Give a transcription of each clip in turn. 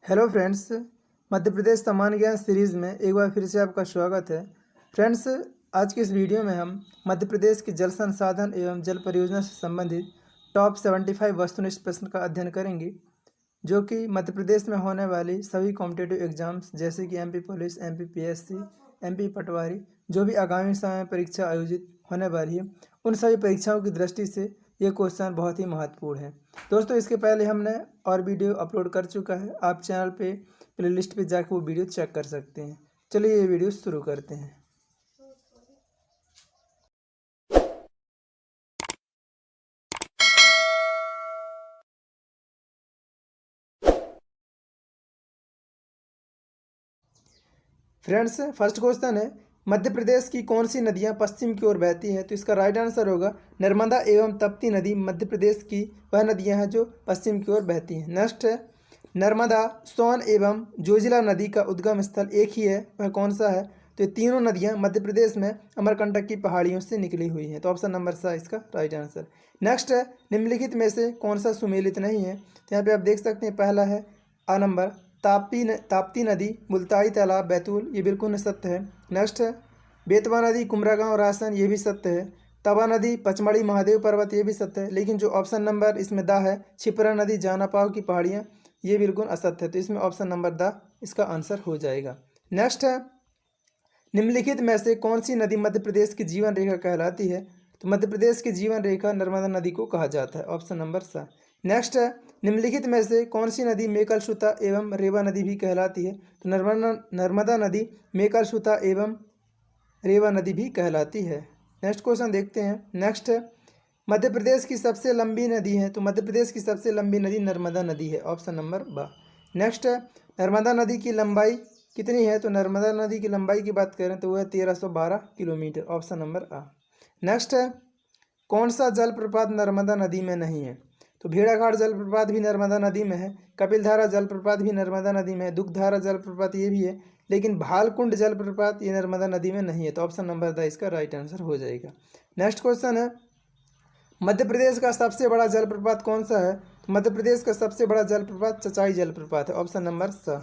Hello friends. Madhya Pradesh सामान्य ज्ञान series में एक बार फिर से आपका स्वागत है। फ्रेंड्स, आज की इस वीडियो में हम मध्य प्रदेश की जल संसाधन एवं जल परियोजना से संबंधित टॉप 75 वस्तुनिष्ठ प्रश्न का अध्ययन करेंगे, जो कि मध्य प्रदेश में होने वाली सभी कॉम्पिटिटिव एग्जाम्स जैसे कि MP police, MP PSC, MP patwari, जो भी आगामी समय में परीक्षा आयोजित होने वाली है, उन सभी परीक्षाओं की दृष्टि से ये क्वेश्चन बहुत ही महत्वपूर्ण है। दोस्तों, इसके पहले हमने और वीडियो अपलोड कर चुका है, आप चैनल पे प्लेलिस्ट पे जाकर वो वीडियो चेक कर सकते हैं। चलिए ये वीडियो शुरू करते हैं। फ्रेंड्स, फर्स्ट क्वेश्चन है, मध्य प्रदेश की कौन सी नदियां पश्चिम की ओर बहती हैं? तो इसका राइट आंसर होगा नर्मदा एवं तप्ती नदी मध्य प्रदेश की वह नदियां हैं जो पश्चिम की ओर बहती हैं। नेक्स्ट है, नर्मदा, सोन एवं जोजिला नदी का उद्गम स्थल एक ही है, वह कौन सा है? तो ये तीनों नदियां मध्य प्रदेश में अमरकंटक की पहाड़ियों से निकली हुई हैं। तो ऑप्शन नंबर सा इसका राइट आंसर। नेक्स्ट है, निम्नलिखित में से कौन सा सुमेलित नहीं है? तो यहाँ पे आप देख सकते हैं, पहला है आ नंबर ताप्ती नदी मुल्ताई तालाब बैतूल, ये बिल्कुल सत्य है। नेक्स्ट है, बेतवा नदी कुमरागांव रासन, ये भी सत्य है। तवा नदी पचमढ़ी महादेव पर्वत, ये भी सत्य है। लेकिन जो ऑप्शन नंबर इसमें दा है, छिपरा नदी जानापाव की पहाड़ियाँ, ये बिल्कुल असत्य है। तो इसमें ऑप्शन नंबर दा इसका आंसर हो जाएगा। नेक्स्ट है, निम्नलिखित में से कौन सी नदी मध्य प्रदेश की जीवन रेखा कहलाती है? तो मध्य प्रदेश की जीवन रेखा नर्मदा नदी को कहा जाता है। ऑप्शन नंबर सा। नेक्स्ट है, निम्नलिखित में से कौन सी नदी मेकलसुता एवं रेवा नदी भी कहलाती है? तो नर्मदा नदी मेकलसुता एवं रेवा नदी भी कहलाती है। नेक्स्ट क्वेश्चन देखते हैं। नेक्स्ट है, मध्य प्रदेश की सबसे लंबी नदी है? तो मध्य प्रदेश की सबसे लंबी नदी नर्मदा नदी है। ऑप्शन नंबर बा। नेक्स्ट है, नर्मदा नदी की लंबाई कितनी है? तो नर्मदा नदी की लंबाई की बात करें तो वह 1312 किलोमीटर। ऑप्शन नंबर आ। नेक्स्ट है, कौन सा जलप्रपात नर्मदा नदी में नहीं है? तो भेड़ाघाट जलप्रपात भी नर्मदा नदी में है, कपिलधारा जलप्रपात भी नर्मदा नदी में है, दुग्धधारा जलप्रपात ये भी है, लेकिन भालकुंड जलप्रपात ये नर्मदा नदी में नहीं है। तो ऑप्शन नंबर द इसका राइट आंसर हो जाएगा। नेक्स्ट क्वेश्चन है, मध्य प्रदेश का सबसे बड़ा जलप्रपात कौन सा है? तो मध्य प्रदेश का सबसे बड़ा जलप्रपात चचाई जलप्रपात है। ऑप्शन नंबर स।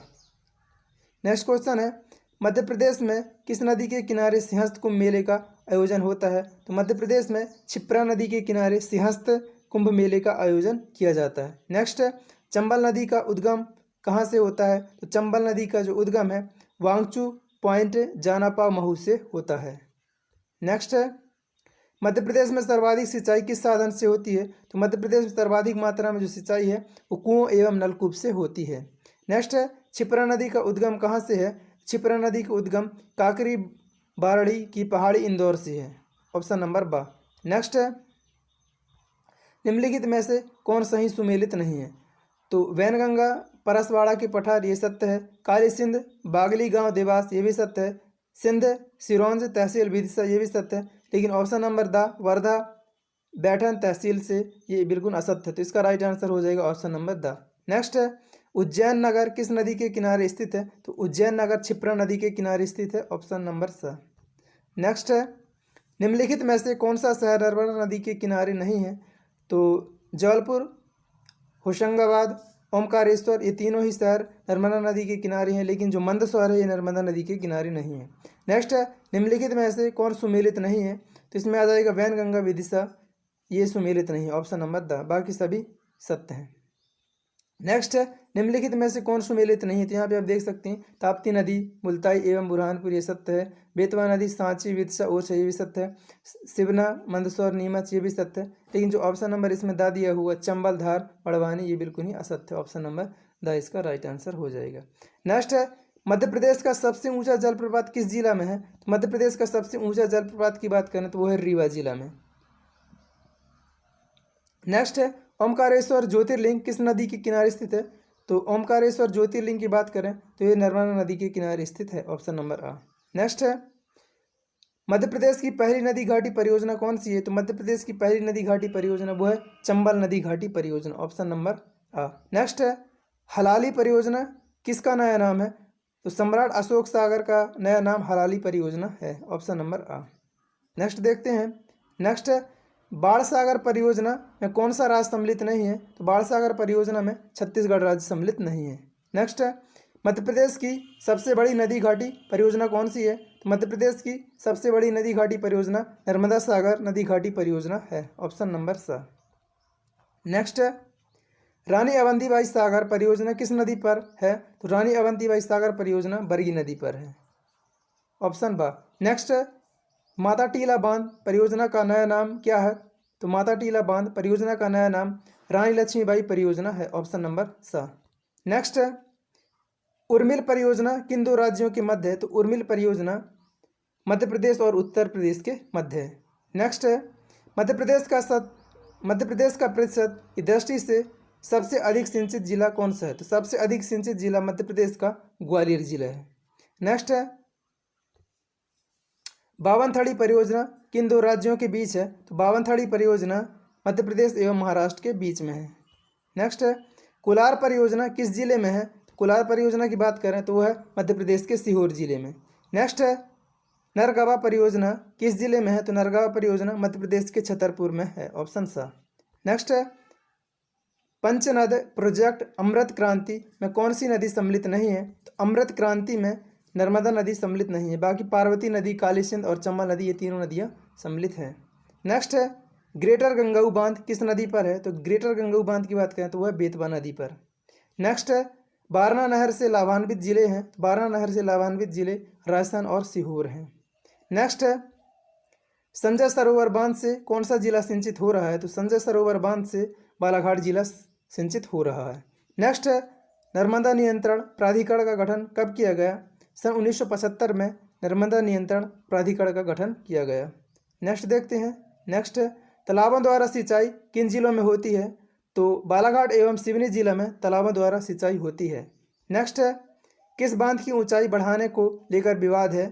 नेक्स्ट क्वेश्चन है, मध्य प्रदेश में किस नदी के किनारे सिंहस्थ कुंभ मेले का आयोजन होता है? तो मध्य प्रदेश में क्षिप्रा नदी के किनारे सिंहस्थ कुंभ मेले का आयोजन किया जाता है। नेक्स्ट है, चंबल नदी का उद्गम कहाँ से होता है? तो चंबल नदी का जो उद्गम है वांगचू पॉइंट जानापा महू से होता है। नेक्स्ट है, मध्य प्रदेश में सर्वाधिक सिंचाई किस साधन से होती है? तो मध्य प्रदेश में सर्वाधिक मात्रा में जो सिंचाई है वो कुओं एवं नलकूप से होती है। नेक्स्ट है, क्षिप्रा नदी का उद्गम कहाँ से है? क्षिप्रा नदी का उद्गम काकरी बारड़ी की पहाड़ी इंदौर से है। ऑप्शन नंबर बा। नेक्स्ट है, निम्नलिखित में से कौन सही सुमेलित नहीं है? तो वैनगंगा परसवाड़ा के पठार, ये सत्य है। काली सिंध बागली गांव देवास, ये भी सत्य है। सिंध सिरौंज तहसील विदिशा, ये भी सत्य है। लेकिन ऑप्शन नंबर द वर्धा बैठन तहसील से, ये बिल्कुल असत्य है। तो इसका राइट आंसर हो जाएगा ऑप्शन नंबर द। नेक्स्ट है, उज्जैन नगर किस नदी के किनारे स्थित है? तो उज्जैन नगर क्षिप्रा नदी के किनारे स्थित है। ऑप्शन नंबर स। नेक्स्ट है, निम्नलिखित में से कौन सा शहर नर्मदा नदी के किनारे नहीं है? तो जबलपुर, होशंगाबाद, ओमकारेश्वर, ये तीनों ही शहर नर्मदा नदी के किनारे हैं, लेकिन जो मंदसौर है ये नर्मदा नदी के किनारे नहीं है। नेक्स्ट है, निम्नलिखित में से कौन सुमेलित नहीं है? तो इसमें आ जाएगा वैनगंगा विदिशा, ये सुमेलित नहीं है। ऑप्शन नंबर द, बाकी सभी सत्य हैं। नेक्स्ट है, निम्नलिखित में से कौन सुमेलित नहीं है? तो यहाँ पे आप देख सकते हैं, ताप्ती नदी मुल्ताई एवं बुरहानपुर, ये सत्य है। बेतवा नदी सांची विदिशा ओरछा, ये भी सत्य है। शिवना मंदसौर नीमच, ये भी सत्य है। लेकिन जो ऑप्शन नंबर इसमें दा दिया हुआ चंबल धार बड़वानी, ये बिल्कुल ही असत्य है। ऑप्शन नंबर द इसका राइट आंसर हो जाएगा। नेक्स्ट है, मध्य प्रदेश का सबसे ऊंचा जलप्रपात किस जिला में है? तो मध्य प्रदेश का सबसे ऊंचा जलप्रपात की बात करें तो वो है रीवा जिला में। नेक्स्ट है, ओमकारेश्वर ज्योतिर्लिंग किस नदी के किनारे स्थित है? तो ओमकारेश्वर ज्योतिर्लिंग की बात करें तो ये नर्मदा नदी के किनारे स्थित है। ऑप्शन नंबर आ। नेक्स्ट है, मध्य प्रदेश की पहली नदी घाटी परियोजना कौन सी है? तो मध्य प्रदेश की पहली नदी घाटी परियोजना वो है चंबल नदी घाटी परियोजना। ऑप्शन नंबर आ। नेक्स्ट है, हलाली परियोजना किसका नया नाम है? तो सम्राट अशोक सागर का नया नाम हलाली परियोजना है। ऑप्शन नंबर आ। नेक्स्ट देखते हैं। नेक्स्ट है, बाढ़ सागर परियोजना में कौन सा राज्य सम्मिलित नहीं है? तो बाढ़ सागर परियोजना में छत्तीसगढ़ राज्य सम्मिलित नहीं है। नेक्स्ट है मध्य प्रदेश की सबसे बड़ी नदी घाटी परियोजना कौन सी है? तो मध्य प्रदेश की सबसे बड़ी नदी घाटी परियोजना नर्मदा सागर नदी घाटी परियोजना है, ऑप्शन नंबर सा। नेक्स्ट है रानी अवंतीबाई सागर परियोजना किस नदी पर है? तो रानी अवंतीबाई सागर परियोजना बरगी नदी पर है, ऑप्शन बा। नेक्स्ट है माता टीला बांध परियोजना का नया नाम क्या है? तो माता टीला बांध परियोजना का नया नाम रानी लक्ष्मीबाई परियोजना है, ऑप्शन नंबर सा। नेक्स्ट है उर्मिल परियोजना किन दो राज्यों के मध्य है? तो उर्मिल परियोजना मध्य प्रदेश और उत्तर प्रदेश के मध्य है। नेक्स्ट है मध्य प्रदेश का प्रतिशत की दृष्टि से सबसे अधिक सिंचित जिला कौन सा है? तो सबसे अधिक सिंचित जिला मध्य प्रदेश का ग्वालियर जिला है। नेक्स्ट है बावनथड़ी परियोजना किन दो राज्यों के बीच है? तो बावनथड़ी परियोजना मध्य प्रदेश एवं महाराष्ट्र के बीच में है। नेक्स्ट है कोलार परियोजना किस जिले में है? तो कोलार परियोजना की बात करें तो वह है मध्य प्रदेश के सीहोर जिले में। नेक्स्ट है नरगवा परियोजना किस जिले में है? तो नरगवा परियोजना मध्य प्रदेश के छतरपुर में है, ऑप्शन सा। नेक्स्ट है पंचनद प्रोजेक्ट अमृत क्रांति में कौन सी नदी सम्मिलित नहीं है? तो अमृत क्रांति में नर्मदा नदी सम्मिलित नहीं है, बाकी पार्वती नदी, काली सिंध और चंबल नदी ये तीनों नदियाँ सम्मिलित हैं। नेक्स्ट है ग्रेटर गंगाऊ बांध किस नदी पर है? तो ग्रेटर गंगाऊ बांध की बात करें तो वह बेतवा नदी पर। नेक्स्ट है बारना नहर से लाभान्वित जिले हैं, तो बारना नहर से लाभान्वित जिले राजस्थान और सीहोर हैं। नेक्स्ट है संजय सरोवर बांध से कौन सा जिला सिंचित हो रहा है? तो संजय सरोवर बांध से बालाघाट जिला सिंचित हो रहा है। नेक्स्ट है नर्मदा नियंत्रण प्राधिकरण का गठन कब किया गया? सन 1975 में नर्मदा नियंत्रण प्राधिकरण का गठन किया गया। नेक्स्ट देखते हैं। नेक्स्ट है तालाबों द्वारा सिंचाई किन जिलों में होती है? तो बालाघाट एवं सिवनी जिला में तालाबों द्वारा सिंचाई होती है। नेक्स्ट है किस बांध की ऊंचाई बढ़ाने को लेकर विवाद है?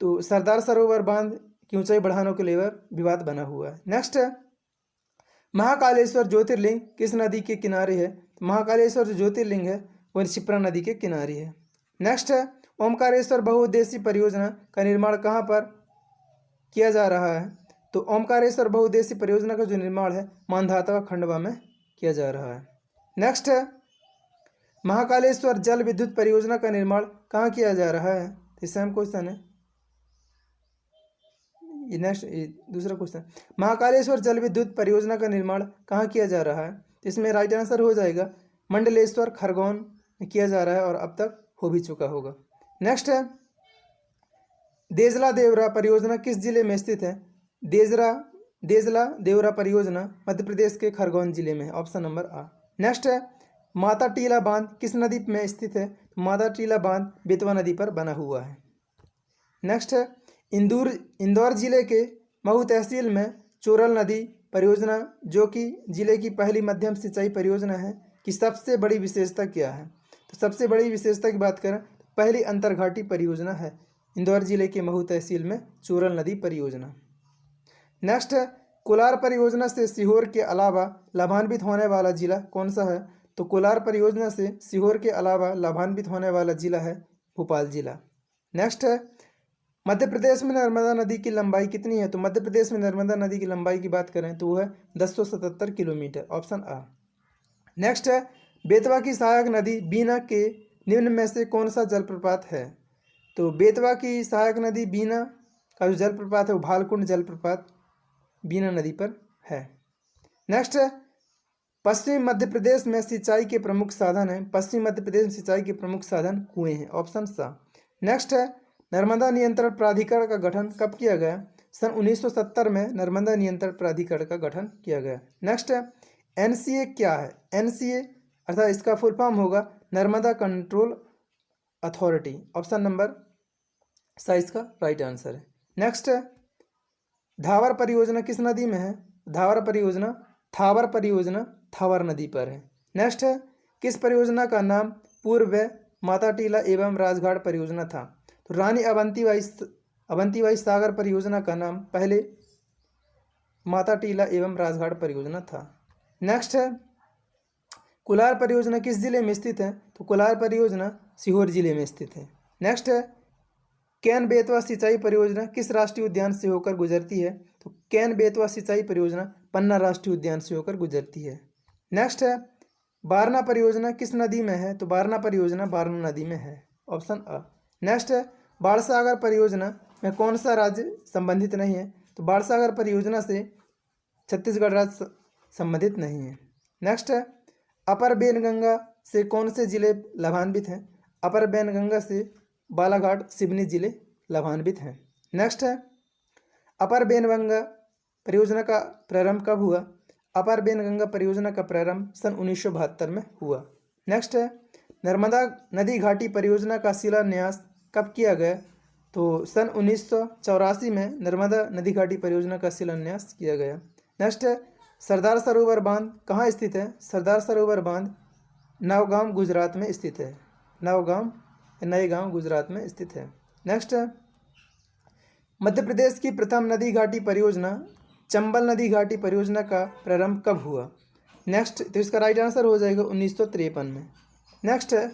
तो सरदार सरोवर बांध की ऊंचाई बढ़ाने को लेकर विवाद बना हुआ है। नेक्स्ट है महाकालेश्वर ज्योतिर्लिंग किस नदी के किनारे है? तो महाकालेश्वर जो ज्योतिर्लिंग है वह क्षिप्रा नदी के किनारे है। नेक्स्ट है ओमकारेश्वर बहुउद्देशीय परियोजना का निर्माण कहाँ पर किया जा रहा है? तो ओमकारेश्वर बहुउद्देशीय परियोजना का जो निर्माण है मांधाता खंडवा में किया जा रहा है। नेक्स्ट है महाकालेश्वर जल विद्युत परियोजना का निर्माण कहाँ किया जा रहा है? तो सेम क्वेश्चन है ये। नेक्स्ट दूसरा क्वेश्चन महाकालेश्वर जल विद्युत परियोजना का निर्माण कहाँ किया जा रहा है? तो इसमें राइट आंसर हो जाएगा मंडलेश्वर खरगोन में किया जा रहा है और अब तक हो भी चुका होगा। नेक्स्ट है देजला देवरा परियोजना किस जिले में स्थित है? देजला देवरा परियोजना मध्य प्रदेश के खरगोन जिले में है, ऑप्शन नंबर आ। नेक्स्ट है माता टीला बांध किस नदी में स्थित है? माता टीला बांध बेतवा नदी पर बना हुआ है। नेक्स्ट है इंदौर जिले के महू तहसील में चोरल नदी परियोजना जो कि जिले की पहली मध्यम सिंचाई परियोजना है कि सबसे बड़ी विशेषता क्या है? तो सबसे बड़ी विशेषता की बात करें तो पहली अंतरघाटी परियोजना है इंदौर जिले के महू तहसील में चोरल नदी परियोजना। नेक्स्ट है कोलार परियोजना से सीहोर के अलावा लाभान्वित होने वाला जिला कौन सा है? तो कोलार परियोजना से सीहोर के अलावा लाभान्वित होने वाला जिला है भोपाल जिला। नेक्स्ट है मध्य प्रदेश में नर्मदा नदी की लंबाई कितनी है? तो मध्य प्रदेश में नर्मदा नदी की लंबाई की बात करें तो वह है 1077 किलोमीटर, ऑप्शन आ। नेक्स्ट है बेतवा की सहायक नदी बीना के निम्न में से कौन सा जलप्रपात है? तो बेतवा की सहायक नदी बीना का जो जलप्रपात है वो भालकुंड जलप्रपात बीना नदी पर है। नेक्स्ट है पश्चिमी मध्य प्रदेश में सिंचाई के प्रमुख साधन है। पश्चिमी मध्य प्रदेश में सिंचाई के प्रमुख साधन कुएं हैं, ऑप्शन सा। नेक्स्ट है नर्मदा नियंत्रण प्राधिकरण का गठन कब किया गया? सन 1970 में नर्मदा नियंत्रण प्राधिकरण का गठन किया गया। नेक्स्ट है एनसीए क्या है? एनसीए अर्थात इसका फुल फॉर्म होगा Narmada control authority, option number सा इसका राइट आंसर है। नेक्स्ट है धावर परियोजना किस नदी में है? धावर परियोजना थावर नदी पर है। नेक्स्ट है किस परियोजना का नाम पूर्व माता टीला एवं राजघाट परियोजना था? तो रानी अवंतीबाई सागर परियोजना का नाम पहले माता टीला एवं राजघाट परियोजना था। नेक्स्ट है कोलार परियोजना किस जिले में स्थित है? तो कोलार परियोजना सीहोर जिले में स्थित है। नेक्स्ट है कैन बेतवा सिंचाई परियोजना किस राष्ट्रीय उद्यान से होकर गुजरती है? तो कैन बेतवा सिंचाई परियोजना पन्ना राष्ट्रीय उद्यान से होकर गुजरती है। नेक्स्ट है बारना परियोजना किस नदी में है? तो बारना परियोजना बारना नदी में है, ऑप्शन अ। नेक्स्ट है, बाणसागर परियोजना में कौन सा राज्य संबंधित नहीं है? तो बाणसागर परियोजना से छत्तीसगढ़ राज्य संबंधित नहीं है। नेक्स्ट है, अपर बेनगंगा से कौन से जिले लाभान्वित हैं? अपर बेनगंगा से बालाघाट सिवनी जिले लाभान्वित हैं। नेक्स्ट है, अपर बेनगंगा परियोजना का प्रारंभ कब हुआ? अपर बेनगंगा परियोजना का प्रारंभ सन 1972 में हुआ। नेक्स्ट है, नर्मदा नदी घाटी परियोजना का शिलान्यास कब किया गया? तो सन 1984 में नर्मदा नदी घाटी परियोजना का शिलान्यास किया गया। नेक्स्ट है, सरदार सरोवर बांध कहाँ स्थित है? सरदार सरोवर बांध नवगाम गुजरात में स्थित है। नवगाम नए गांव गुजरात में स्थित है। नेक्स्ट है, मध्य प्रदेश की प्रथम नदी घाटी परियोजना चंबल नदी घाटी परियोजना का प्रारंभ कब हुआ? नेक्स्ट, तो इसका राइट आंसर हो जाएगा 1953 में। नेक्स्ट है,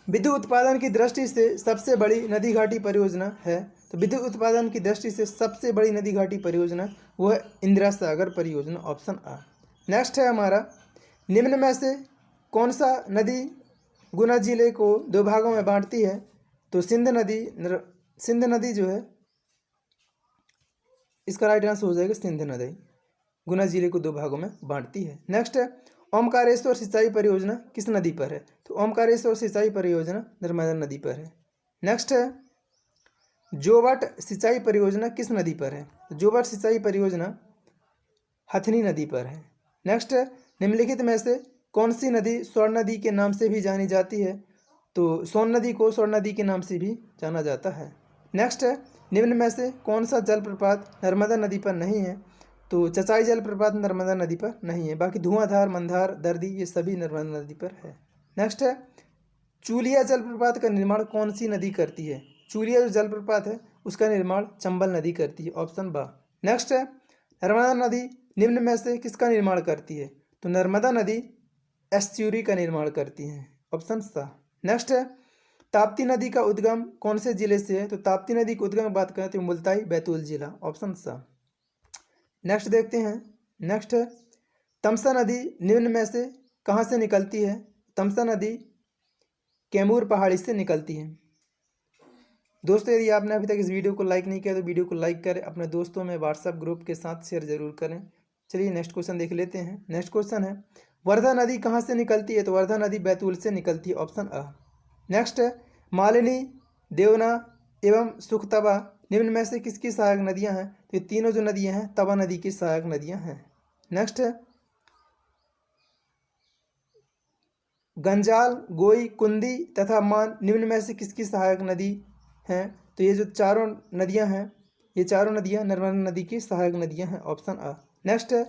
विद्युत उत्पादन की दृष्टि से सबसे बड़ी नदी घाटी परियोजना है? तो विद्युत उत्पादन की दृष्टि से सबसे बड़ी नदी घाटी परियोजना वो है इंदिरा सागर परियोजना, ऑप्शन आ। नेक्स्ट है हमारा, निम्न में से कौन सा नदी गुना जिले को दो भागों में बांटती है? तो सिंध नदी जो है, इसका राइट आंसर हो जाएगा सिंध नदी गुना जिले को दो भागों में बांटती है। नेक्स्ट है, ओमकारेश्वर सिंचाई परियोजना किस नदी पर है? तो ओमकारेश्वर सिंचाई परियोजना नर्मदा नदी पर है। नेक्स्ट है, जोवट सिंचाई परियोजना किस नदी पर है? तो जोवट सिंचाई परियोजना हथनी नदी पर है। नेक्स्ट है, निम्नलिखित में से कौन सी नदी स्वर्ण नदी के नाम से भी जानी जाती है? तो सोन नदी को स्वर्ण नदी के नाम से भी जाना जाता है। नेक्स्ट है, निम्न में से कौन सा जलप्रपात नर्मदा नदी पर नहीं है? तो चचाई जलप्रपात नर्मदा नदी पर नहीं है, बाकी धुआंधार, मंदार, दर्दी ये सभी नर्मदा नदी पर है। नेक्स्ट है, चूलिया जलप्रपात का निर्माण कौन सी नदी करती है? चूलिया जो जलप्रपात है उसका निर्माण चंबल नदी करती है, ऑप्शन बा। नेक्स्ट है, नर्मदा नदी निम्न में से किसका निर्माण करती है? तो नर्मदा नदी एस्च्यूरी का निर्माण करती है, ऑप्शन सा। नेक्स्ट है, ताप्ती नदी का उद्गम कौन से जिले से है? तो ताप्ती नदी का उद्गम की बात करें तो मुल्ताई बैतूल जिला, ऑप्शन सा। नेक्स्ट देखते हैं। नेक्स्ट है, तमसा नदी निम्न में से कहाँ से निकलती है? तमसा नदी कैमूर पहाड़ी से निकलती है। दोस्तों, यदि आपने अभी तक इस वीडियो को लाइक नहीं किया तो वीडियो को लाइक करें, अपने दोस्तों में व्हाट्सएप ग्रुप के साथ शेयर जरूर करें। चलिए नेक्स्ट क्वेश्चन देख लेते हैं। नेक्स्ट क्वेश्चन है, वर्धा नदी कहाँ से निकलती है? तो वर्धा नदी बैतूल से निकलती है, ऑप्शन अ। नेक्स्ट है, मालिनी, देवना एवं सुखतबा निम्न में से किसकी सहायक नदियां हैं? तो ये तीनों जो नदियां हैं तवा नदी की सहायक नदियां हैं। नेक्स्ट है, गंजाल, गोई, कुंदी तथा मान निम्न में से किसकी सहायक नदी हैं? तो ये जो चारों नदियां हैं ये चारों नदियां नर्मदा नदी की सहायक नदियां हैं, ऑप्शन आ। नेक्स्ट है,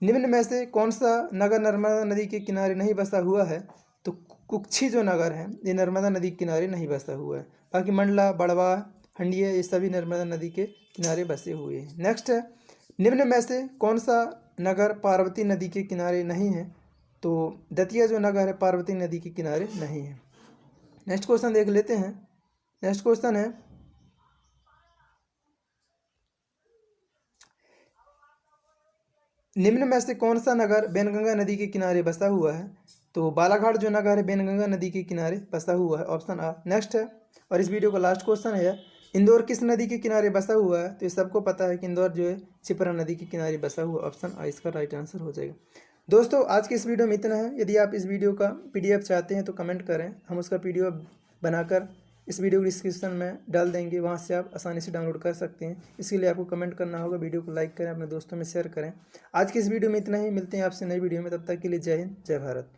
निम्न में से कौन सा नगर नर्मदा नदी के किनारे नहीं बसा हुआ है? तो कुक्षी जो नगर है ये नर्मदा नदी के किनारे नहीं बसा हुआ है, बाकी मंडला, बड़वा, हंडिया ये सभी नर्मदा नदी के किनारे बसे हुए हैं। नेक्स्ट है, निम्न में से कौन सा नगर पार्वती नदी के किनारे नहीं है? तो दतिया जो नगर है पार्वती नदी के किनारे नहीं है। नेक्स्ट क्वेश्चन देख लेते हैं। नेक्स्ट क्वेश्चन है, निम्न में से कौन सा नगर बेनगंगा नदी के किनारे बसा हुआ है? तो बालाघाट जो नगर है बेनगंगा नदी के किनारे बसा हुआ है, ऑप्शन आ। नेक्स्ट है, और इस वीडियो का लास्ट क्वेश्चन है, इंदौर किस नदी के किनारे बसा हुआ है? तो ये सबको पता है कि इंदौर जो है छिपरा नदी के किनारे बसा हुआ, ऑप्शन आ इसका राइट आंसर हो जाएगा। दोस्तों, आज की इस वीडियो में इतना है। यदि आप इस वीडियो का PDF चाहते हैं तो कमेंट करें, हम उसका PDF बनाकर इस वीडियो को डिस्क्रिप्शन में डाल देंगे, वहाँ से आप आसानी से डाउनलोड कर सकते हैं। इसके लिए आपको कमेंट करना होगा, वीडियो को लाइक करें, अपने दोस्तों में शेयर करें। आज की इस वीडियो में इतना ही, मिलते हैं आपसे नई वीडियो में, तब तक के लिए जय हिंद, जय भारत।